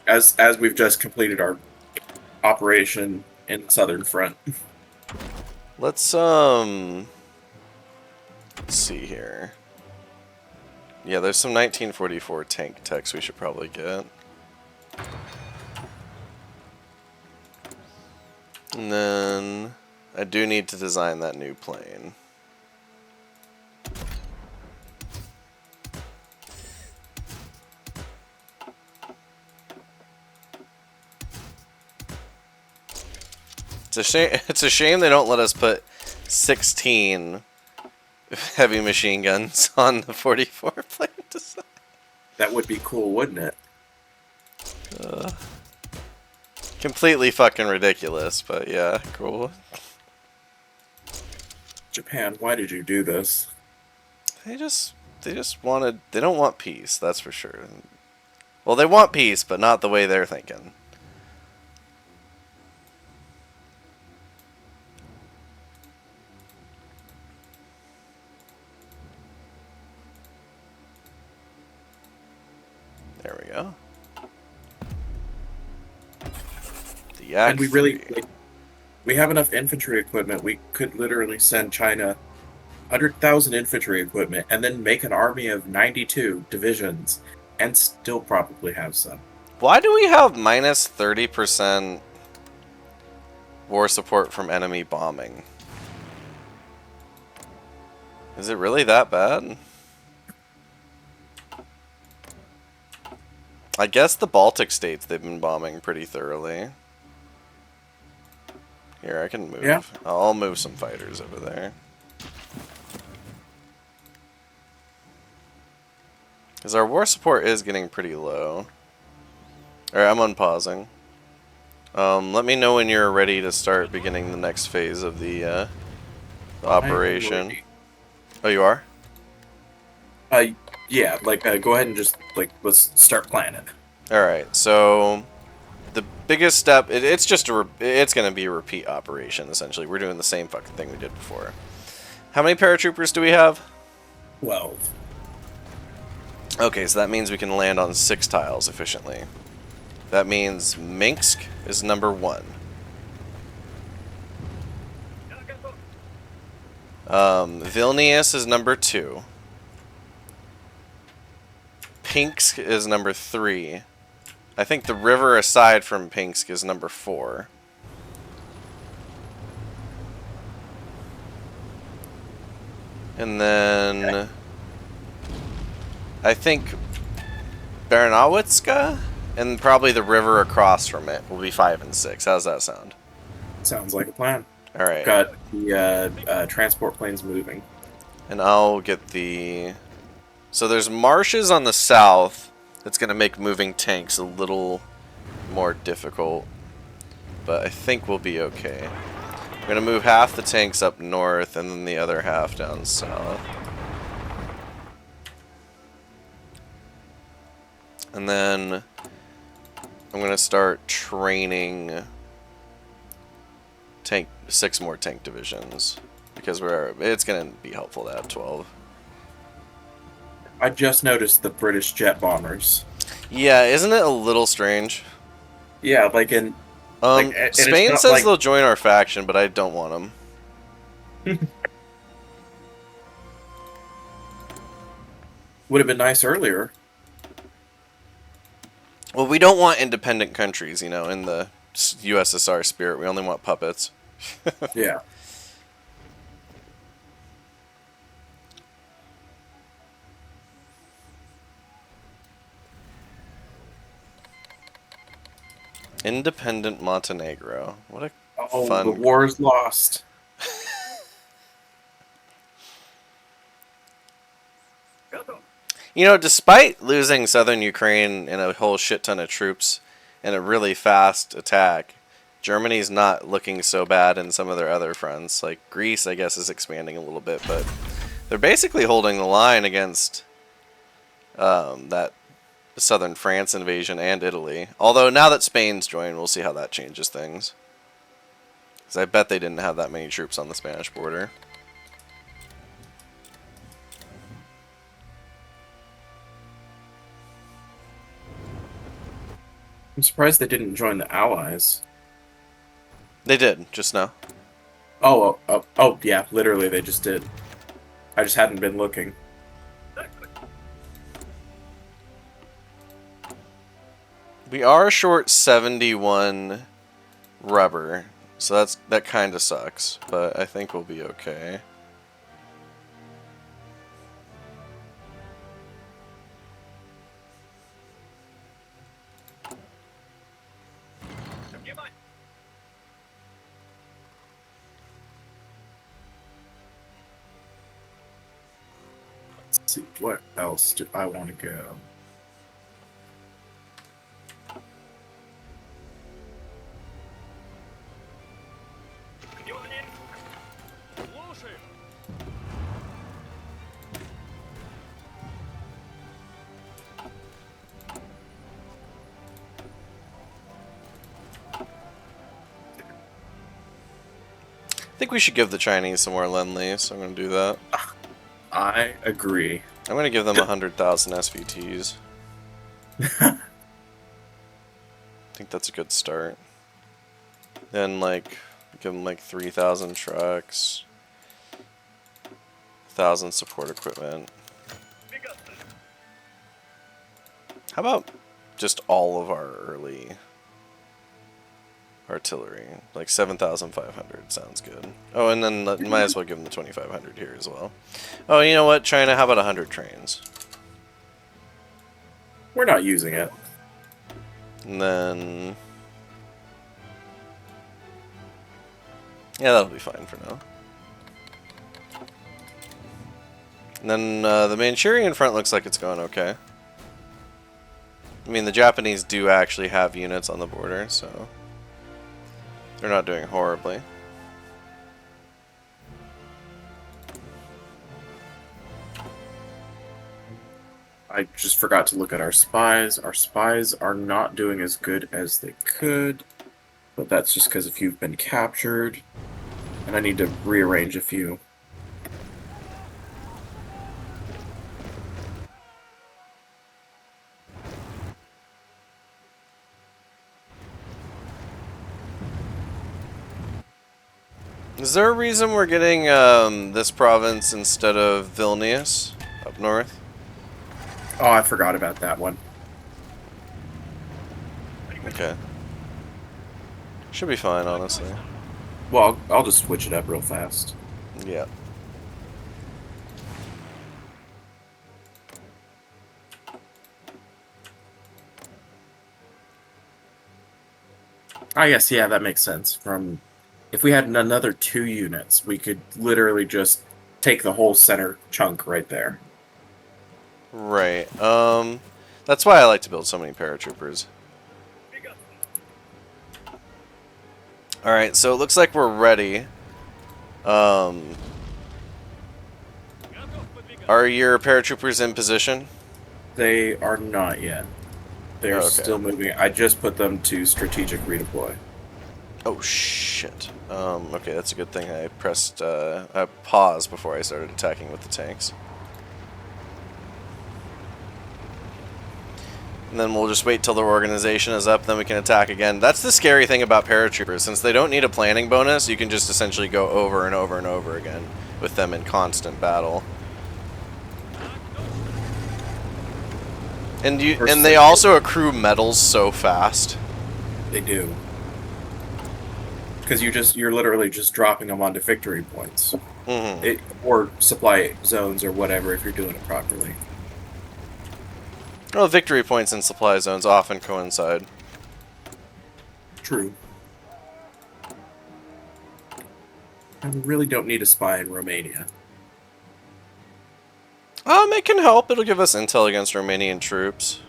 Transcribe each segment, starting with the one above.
as we've just completed our operation in the southern front. Let's see here. Yeah, there's some 1944 tank techs we should probably get. And then I do need to design that new plane. It's a shame they don't let us put 16 heavy machine guns on the 44 plane design. That would be cool, wouldn't it? Completely fucking ridiculous, but yeah, cool. Japan, why did you do this? They just wanted, they don't want peace, that's for sure. Well, they want peace, but not the way they're thinking. There we go. The Yak And we really, like, we have enough infantry equipment. We could literally send China 100,000 infantry equipment and then make an army of 92 divisions and still probably have some. Why do we have minus 30% war support from enemy bombing? Is it really that bad? I guess the Baltic states they've been bombing pretty thoroughly. Here, I can move. Yeah. I'll move some fighters over there. Because our war support is getting pretty low. Alright, I'm unpausing. Let me know when you're ready to start beginning the next phase of the operation. Oh, you are? Yeah, like, go ahead and just, like, let's start planning. Alright, so the biggest step, it's just it's going to be a repeat operation, essentially. We're doing the same fucking thing we did before. How many paratroopers do we have? 12. Okay, so that means we can land on 6 tiles efficiently. That means Minsk is number 1. Vilnius is number 2. Pinsk is number 3. I think the river aside from Pinsk is number 4. And then okay. I think Bernawitska and probably the river across from it will be 5 and 6. How's that sound? Sounds like a plan. All right. Got the transport planes moving. And I'll get the... So there's marshes on the south. That's going to make moving tanks a little more difficult. But I think we'll be okay. We're going to move half the tanks up north and then the other half down south. And then I'm going to start training 6 more tank divisions. Because it's going to be helpful to have 12. I just noticed the British jet bombers. Yeah, isn't it a little strange? Yeah, like in... Spain says they'll join our faction, but I don't want them. Would have been nice earlier. Well, we don't want independent countries, you know, in the USSR spirit. We only want puppets. Yeah. Independent Montenegro. What a fun... the war is lost. You know, despite losing southern Ukraine and a whole shit ton of troops in a really fast attack, Germany's not looking so bad in some of their other fronts. Like, Greece, I guess, is expanding a little bit, but they're basically holding the line against that southern France invasion and Italy. Although, now that Spain's joined, we'll see how that changes things. Because I bet they didn't have that many troops on the Spanish border. I'm surprised they didn't join the Allies. They did, just now. Oh, yeah, literally they just did. I just hadn't been looking. We are short 71 rubber, so that kind of sucks, but I think we'll be okay. Let's see, what else do I want to go? I think we should give the Chinese some more Lend-Lease, so I'm going to do that. I agree. I'm going to give them 100,000 SVTs. I think that's a good start. Then, like, give them like 3,000 trucks, 1,000 support equipment. How about just all of our early artillery? Like 7,500 sounds good. Oh, and then might as well give them the 2,500 here as well. Oh, you know what, China? How about 100 trains? We're not using it. And then... yeah, that'll be fine for now. And then the Manchurian front looks like it's going okay. I mean, the Japanese do actually have units on the border, so they're not doing horribly. I just forgot to look at our spies. Our spies are not doing as good as they could, but that's just because a few have been captured, and I need to rearrange a few. Is there a reason we're getting this province instead of Vilnius up north? Oh, I forgot about that one. Okay. Should be fine, honestly. Well, I'll just switch it up real fast. Yeah. I guess, yeah, that makes sense. If we had another 2 units, we could literally just take the whole center chunk right there. Right. That's why I like to build so many paratroopers. Alright, so it looks like we're ready. Are your paratroopers in position? They are not yet. They're Okay. still moving. I just put them to strategic redeploy. Oh shit. Okay, that's a good thing I pressed I paused before I started attacking with the tanks. And then we'll just wait till their organization is up, then we can attack again. That's the scary thing about paratroopers. Since they don't need a planning bonus, you can just essentially go over and over and over again with them in constant battle. And they also accrue medals so fast. They do. Because you're literally just dropping them onto victory points. Or supply zones or whatever if you're doing it properly. Well, victory points and supply zones often coincide. True. I really don't need a spy in Romania. It can help. It'll give us intel against Romanian troops.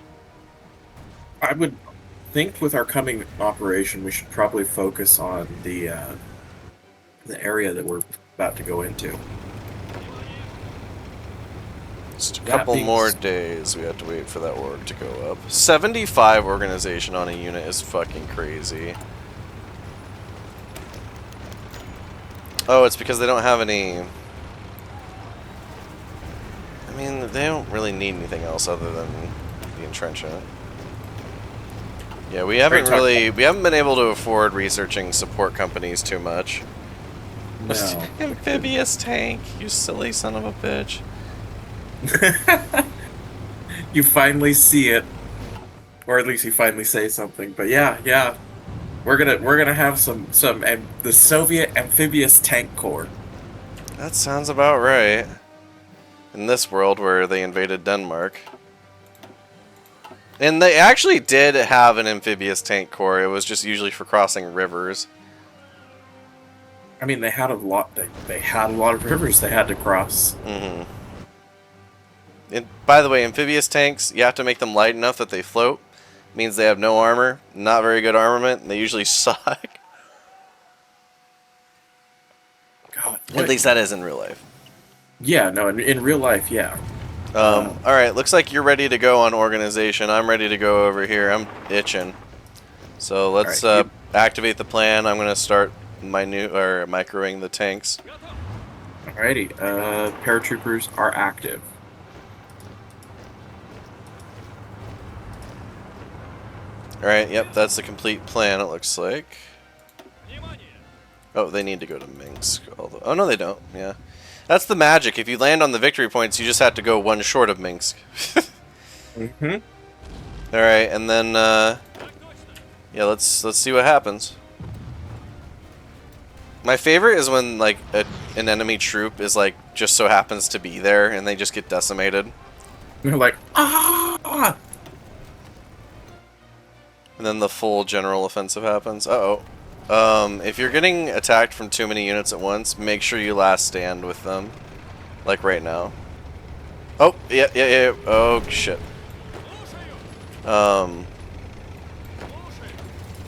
I would think with our coming operation, we should probably focus on the area that we're about to go into. Just a couple more days we have to wait for that org to go up. 75 organization on a unit is fucking crazy. Oh, it's because they don't have any... I mean, they don't really need anything else other than the entrenchment. Yeah, we Ready haven't to talk really we haven't been able to afford researching support companies too much. No. Amphibious tank, you silly son of a bitch. You finally see it, or at least you finally say something. But yeah, yeah, we're gonna have the Soviet amphibious tank corps. That sounds about right. In this world where they invaded Denmark. And they actually did have an amphibious tank corps. It was just usually for crossing rivers. I mean, they had a lot. They had a lot of rivers they had to cross. Mm-hmm. And by the way, amphibious tanks, you have to make them light enough that they float. Means they have no armor, not very good armament, and they usually suck. God, At what? least that is in real life. Yeah, no, in real life, yeah. Alright, looks like you're ready to go on organization. I'm ready to go over here. I'm itching. So All let's right, you, activate the plan. I'm going to start microing the tanks. alrighty. Paratroopers are active. Alright, yep, that's the complete plan, it looks like. Oh, they need to go to Minsk. Although, oh, no, they don't. Yeah. That's the magic. If you land on the victory points, you just have to go one short of Minsk. Mm-hmm. Alright, and then, yeah, let's see what happens. My favorite is when, like, an enemy troop is, like, just so happens to be there, and they just get decimated. They're like, ah! And then the full general offensive happens. Uh-oh. If you're getting attacked from too many units at once, make sure you last stand with them. Like right now. Oh, yeah. Oh, shit.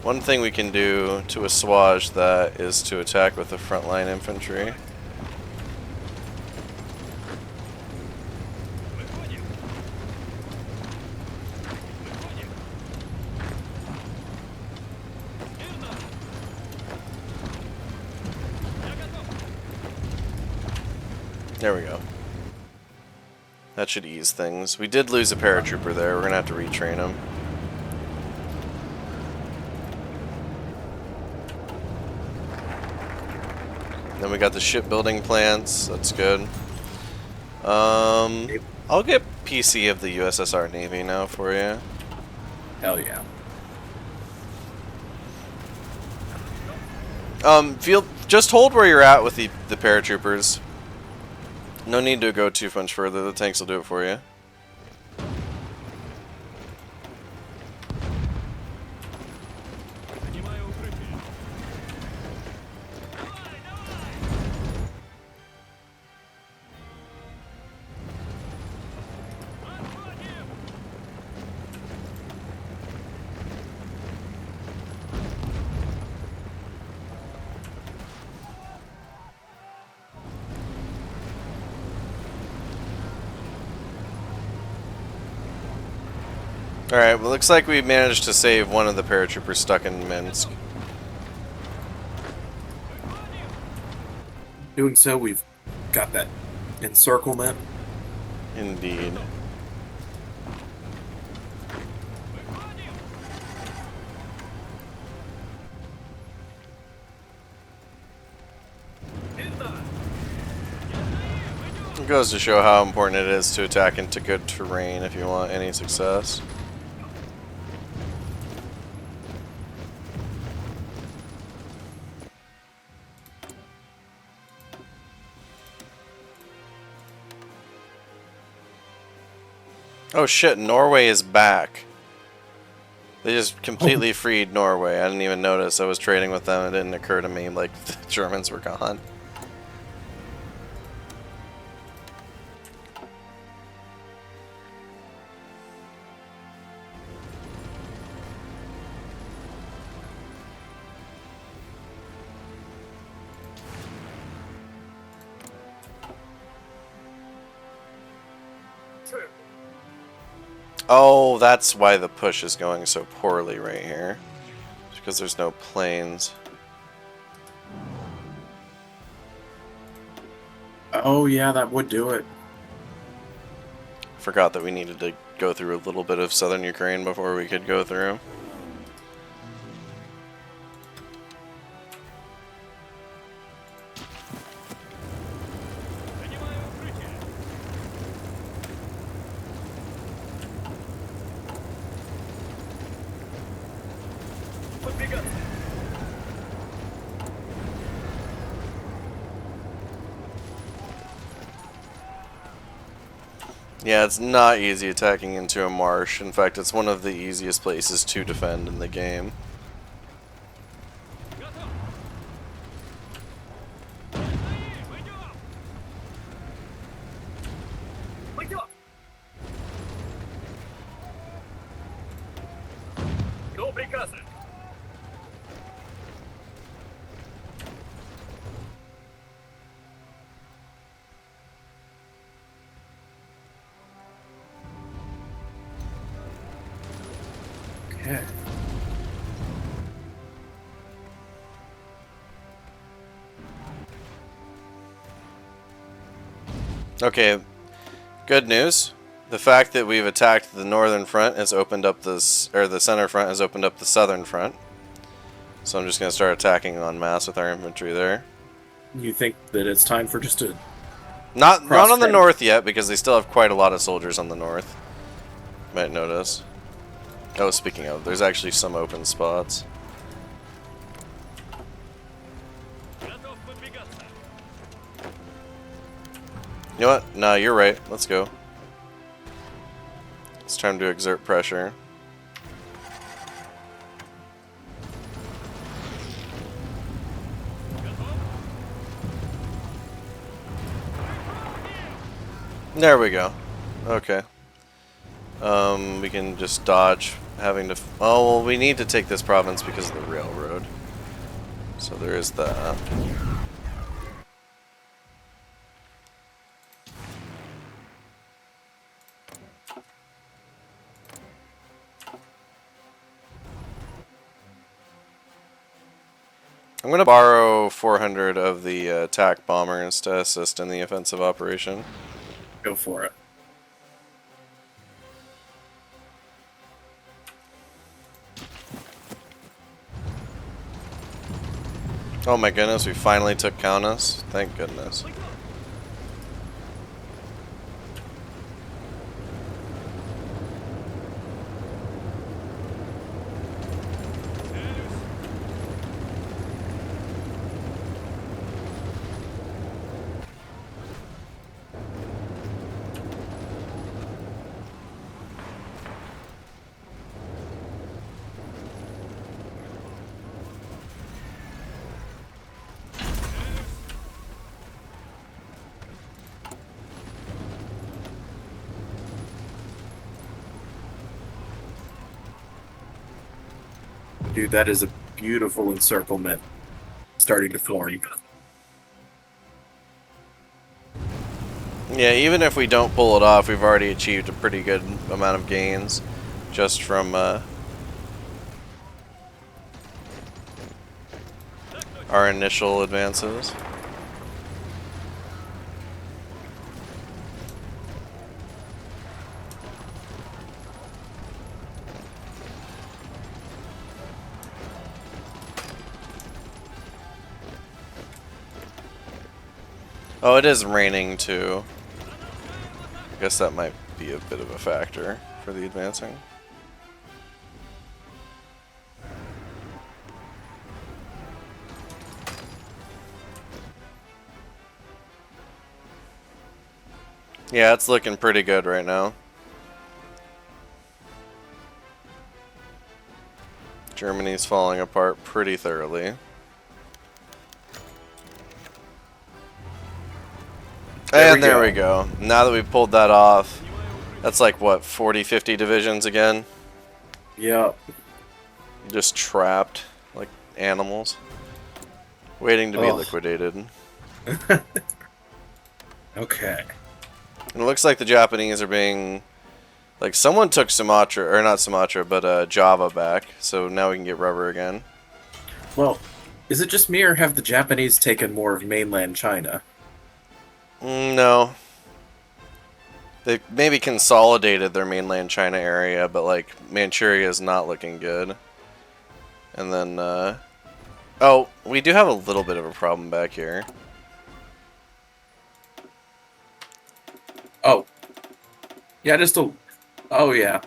One thing we can do to assuage that is to attack with the frontline infantry. There we go. That should ease things. We did lose a paratrooper there. We're going to have to retrain him. Then we got the shipbuilding plants. That's good. I'll get PC of the USSR Navy now for you. Hell yeah. Just hold where you're at with the paratroopers. No need to go too much further. The tanks will do it for you. Alright, well, looks like we managed to save one of the paratroopers stuck in Minsk. Doing so, we've got that encirclement. Indeed. It goes to show how important it is to attack into good terrain if you want any success. Oh shit, Norway is back. They just completely freed Norway. I didn't even notice. I was trading with them. It didn't occur to me like the Germans were gone. Oh, that's why the push is going so poorly right here. It's because there's no planes. Oh yeah, that would do it. Forgot that we needed to go through a little bit of southern Ukraine before we could go through. Yeah, it's not easy attacking into a marsh. In fact, it's one of the easiest places to defend in the game. Okay. Okay, good news. The fact that we've attacked the northern front has opened up this, or the center front has opened up the southern front. So I'm just going to start attacking en masse with our infantry there. You think that it's time for just a Not cross on the front? north yet, because they still have quite a lot of soldiers on the north. Might notice. Oh, speaking of, there's actually some open spots. You know what? No, you're right. Let's go. It's time to exert pressure. There we go. Okay. We can just dodge having to... Oh, well, we need to take this province because of the railroad. So there is that. I'm going to borrow 400 of the attack bombers to assist in the offensive operation. Go for it. Oh my goodness, we finally took Kaunas. Thank goodness. Dude, that is a beautiful encirclement starting to form. Yeah, even if we don't pull it off, we've already achieved a pretty good amount of gains just from our initial advances. Oh, it is raining too. I guess that might be a bit of a factor for the advancing. Yeah, it's looking pretty good right now. Germany's falling apart pretty thoroughly. And there we go. Now that we've pulled that off, that's like, what, 40, 50 divisions again? Yeah. Just trapped like animals, waiting to be liquidated. Okay. And it looks like the Japanese are being... Like, someone took Sumatra, or not Sumatra, but Java back, so now we can get rubber again. Well, is it just me, or have the Japanese taken more of mainland China? No. They maybe consolidated their mainland China area, but, like, Manchuria is not looking good. And then, oh, we do have a little bit of a problem back here. Oh. Yeah, just a... Oh, yeah.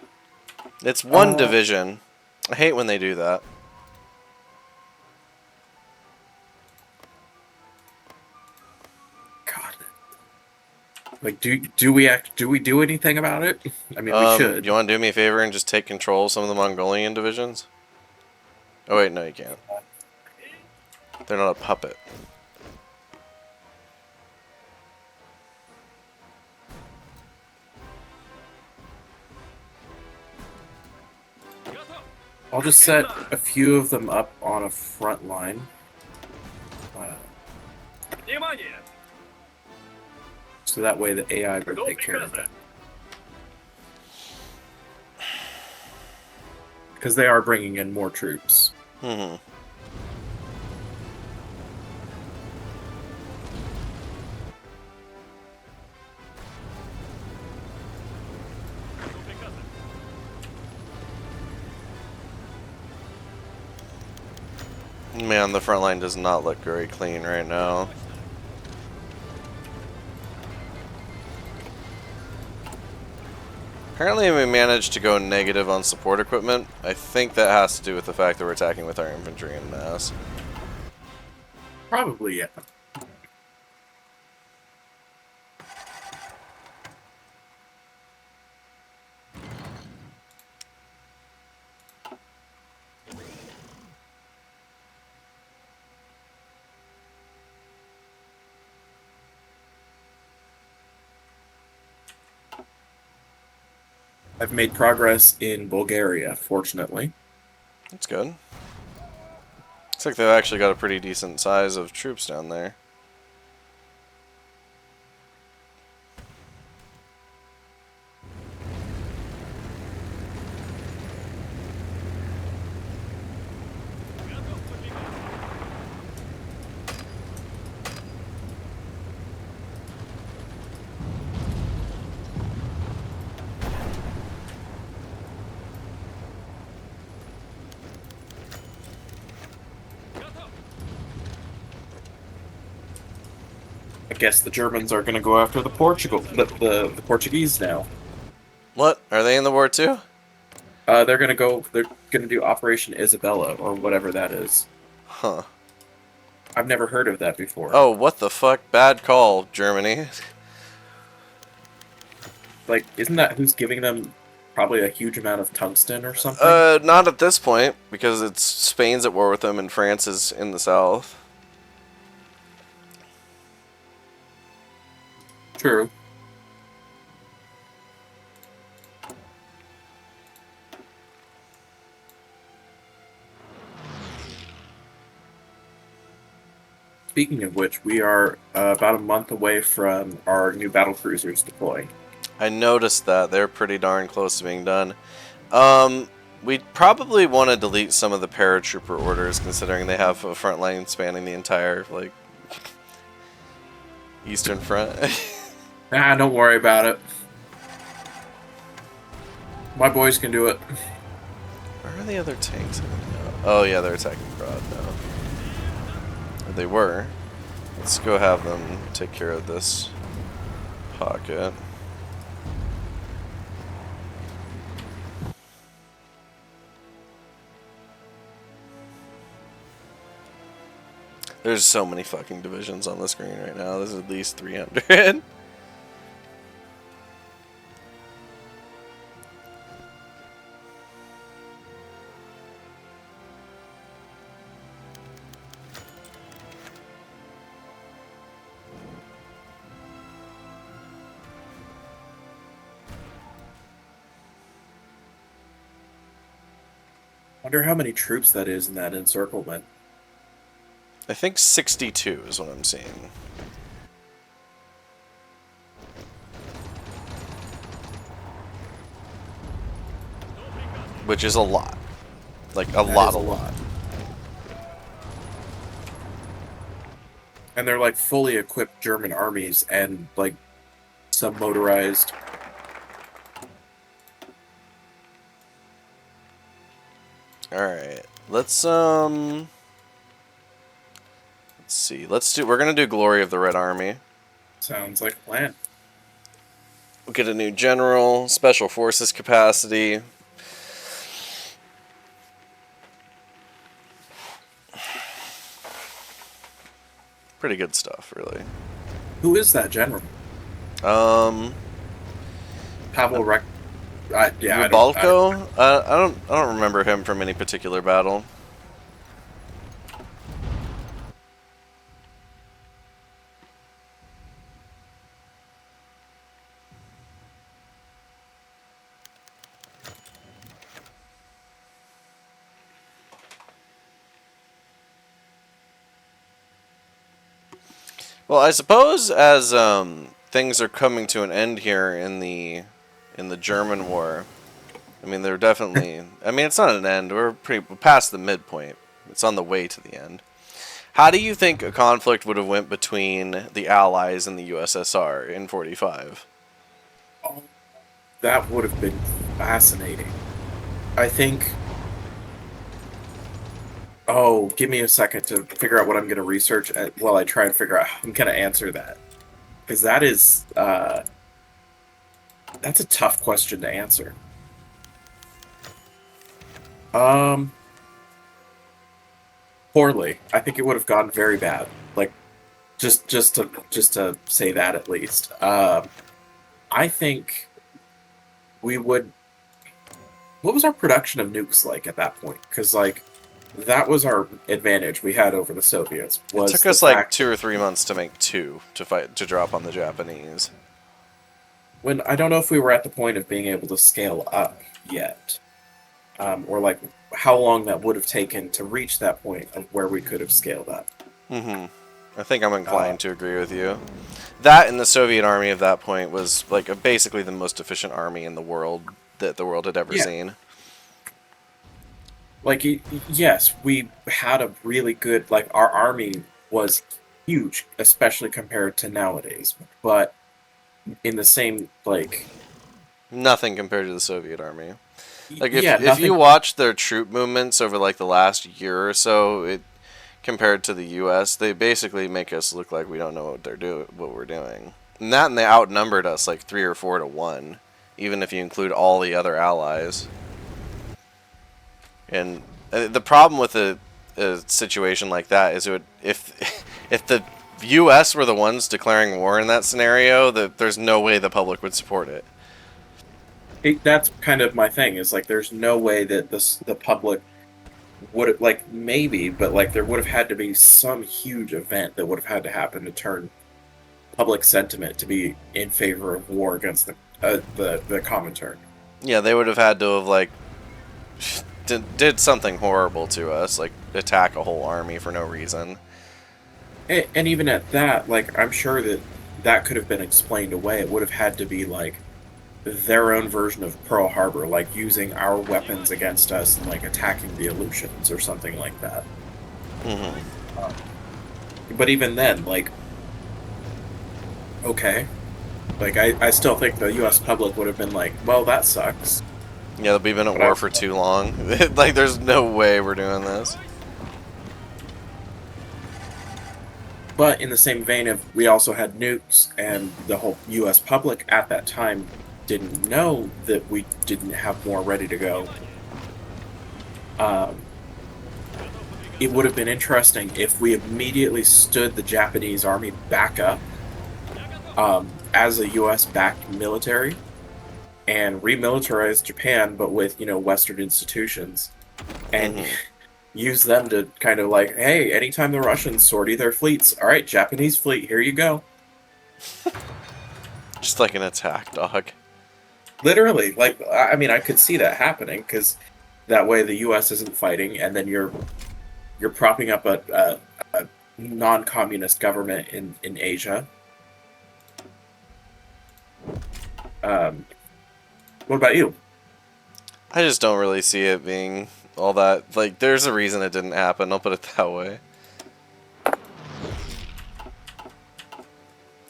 It's one division. I hate when they do that. Like, do we do anything about it? I mean, we Do you should. want to do me a favor and just take control of some of the Mongolian divisions? Oh wait, no, you can't. They're not a puppet. I'll just set a few of them up on a front line. So that way the AI will take care of it. Because they are bringing in more troops. Hmm. Man, the front line does not look very clean right now. Apparently we managed to go negative on support equipment. I think that has to do with the fact that we're attacking with our infantry en masse. Probably, yeah. I've made progress in Bulgaria, fortunately. That's good. Looks like they've actually got a pretty decent size of troops down there. I guess the Germans are going to go after the Portuguese now. What? Are they in the war too? They're going to go. They're going to do Operation Isabella or whatever that is. Huh. I've never heard of that before. Oh, what the fuck? Bad call, Germany. Like, isn't that who's giving them probably a huge amount of tungsten or something? Not at this point, because it's Spain's at war with them and France is in the south. True. Speaking of which, we are about a month away from our new battle cruisers deploying. I noticed that. They're pretty darn close to being done. We probably want to delete some of the paratrooper orders, considering they have a front line spanning the entire, like, Eastern Front. Ah, don't worry about it. My boys can do it. Where are the other tanks? Oh yeah, they're attacking Broad now. Or they were. Let's go have them take care of this pocket. There's so many fucking divisions on the screen right now. There's at least 300. Wonder how many troops that is in that encirclement. I think 62 is what I'm seeing. Which is a lot. Like, a lot. And they're like fully equipped German armies and like some motorized. Alright. Let's see. We're gonna do Glory of the Red Army. Sounds like a plan. We'll get a new general, special forces capacity. Pretty good stuff, really. Who is that general? Um, Pavel Rek. Yeah, I don't. Rubalko? I don't remember him from any particular battle. Well, I suppose as things are coming to an end here in the German war. I mean, they're definitely. I mean, it's not an end. We're past the midpoint. It's on the way to the end. How do you think a conflict would have went between the Allies and the USSR in 45? Oh, that would have been fascinating. I think. Oh, give me a second to figure out what I'm going to research while I try and figure out how I'm going to answer that, because that's a tough question to answer. Um, Poorly. I think it would have gone very bad. Like just to say that at least. I think we would. What was our production of nukes like at that point? Because like that was our advantage we had over the Soviets It was took the us like fact 2 or 3 months to make two to drop on the Japanese. when I don't know if we were at the point of being able to scale up yet, or like how long that would have taken to reach that point of where we could have scaled up. Mm-hmm. I think I'm Uh, inclined to agree with you. That and the Soviet army at that point was like basically the most efficient army in the world that the world had ever yeah, seen. like yes, we had a really good like our army was huge, especially compared to nowadays. But in the same like Nothing compared to the Soviet army. Like yeah, if you nothing. watch their troop movements over like the last year or so, it compared to the U.S., they basically make us look like we don't know what we're doing. And they outnumbered us like 3 or 4 to 1, even if you include all the other allies. And the problem with a situation like that is if if the U.S. were the ones declaring war in that scenario, that there's no way the public would support it. That's kind of my thing. Is like there's no way that the public would have like maybe, but like there would have had to be some huge event that would have had to happen to turn public sentiment to be in favor of war against the Comintern. Yeah, they would have had to have like did something horrible to us, like attack a whole army for no reason. And even at that, like I'm sure that that could have been explained away. It would have had to be like their own version of Pearl Harbor, like using our weapons against us and like attacking the Aleutians or something like that. Hmm. Uh, but even then, like okay, like I still think the U.S. public would have been like, well, that sucks. Yeah, we've been at But I war for too long. Like, there's no way we're doing this. But in the same vein of we also had nukes, and the whole U.S. public at that time didn't know that we didn't have more ready to go. Um, it would have been interesting if we immediately stood the Japanese army back up as a U.S. backed military and remilitarized Japan, but with Western institutions, and Hmm. use them to kind of like, hey, anytime the Russians sortie their fleets, all right, Japanese fleet, here you go. Just like an attack dog. Literally, like I mean, I could see that happening because that way the U.S. isn't fighting, and then you're propping up a non-communist government in Asia. Um, what about you? I just don't really see it being all that. Like, there's a reason it didn't happen. I'll put it that way.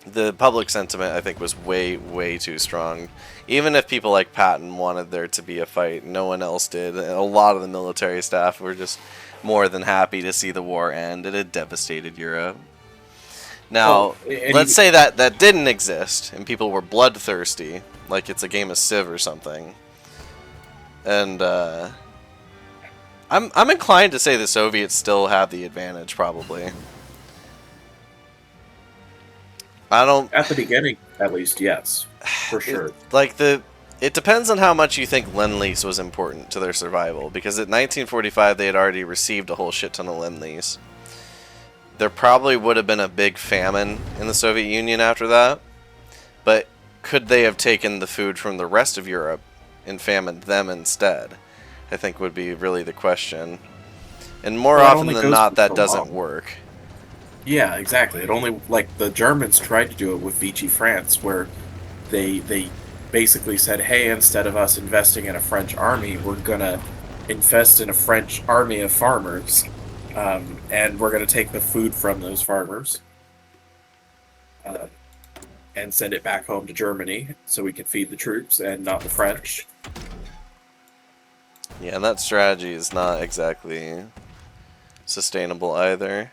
The public sentiment, I think, was way, way too strong. Even if people like Patton wanted there to be a fight, no one else did. And a lot of the military staff were just more than happy to see the war end. It had devastated Europe. Well, Now, and let's even say that didn't exist, and people were bloodthirsty, like it's a game of Civ or something. And I'm inclined to say the Soviets still have the advantage, probably. I don't. at the beginning, At least, yes, for It, sure. like the it depends on how much you think Lend-Lease was important to their survival, because in 1945 they had already received a whole shit ton of Lend-Lease. There probably would have been a big famine in the Soviet Union after that, but could they have taken the food from the rest of Europe and famined them instead? I think would be really the question. And more Well, that often only than goes not, for that so doesn't long. work. Yeah, exactly. It only like the Germans tried to do it with Vichy France, where they basically said, "Hey, instead of us investing in a French army, we're gonna invest in a French army of farmers, and we're gonna take the food from those farmers uh, and send it back home to Germany, so we can feed the troops and not the French." Yeah, and that strategy is not exactly sustainable either.